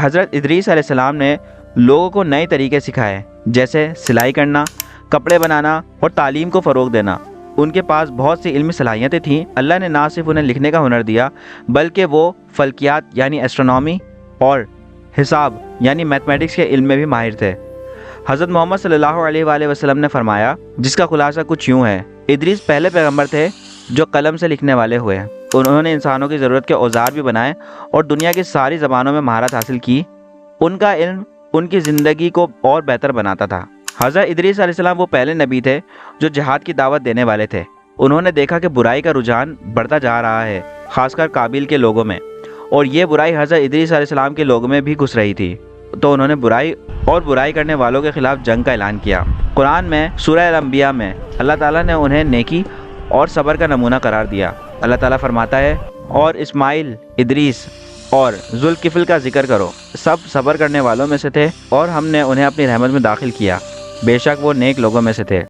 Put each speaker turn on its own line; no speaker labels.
حضرت ادریس علیہ السلام نے لوگوں کو نئے طریقے سکھائے، جیسے سلائی کرنا، کپڑے بنانا اور تعلیم کو فروغ دینا۔ ان کے پاس بہت سی علمی صلاحیتیں تھیں۔ اللہ نے نہ صرف انہیں لکھنے کا ہنر دیا، بلکہ وہ فلکیات یعنی ایسٹرونومی اور حساب یعنی میتھمیٹکس کے علم میں بھی ماہر تھے۔ حضرت محمد صلی اللہ علیہ وآلہ وسلم نے فرمایا، جس کا خلاصہ کچھ یوں ہے: ادریس پہلے پیغمبر تھے جو قلم سے لکھنے والے ہوئے۔ انہوں نے انسانوں کی ضرورت کے اوزار بھی بنائے اور دنیا کی ساری زبانوں میں مہارت حاصل کی۔ ان کا علم ان کی زندگی کو اور بہتر بناتا تھا۔ حضرت ادریس علیہ السلام وہ پہلے نبی تھے جو جہاد کی دعوت دینے والے تھے۔ انہوں نے دیکھا کہ برائی کا رجحان بڑھتا جا رہا ہے، خاص کر قابل کے لوگوں میں، اور یہ برائی حضرت ادریس علیہ السلام کے لوگوں میں بھی گھس رہی تھی۔ تو انہوں نے برائی کرنے والوں کے خلاف جنگ کا اعلان کیا۔ قرآن میں سورہ الانبیاء میں اللہ تعالیٰ نے انہیں نیکی اور صبر کا نمونہ قرار دیا۔ اللہ تعالیٰ فرماتا ہے، اور اسماعیل، ادریس اور ذوالکفل کا ذکر کرو، سب صبر کرنے والوں میں سے تھے اور ہم نے انہیں اپنی رحمت میں داخل کیا، بے شک وہ نیک لوگوں میں سے تھے۔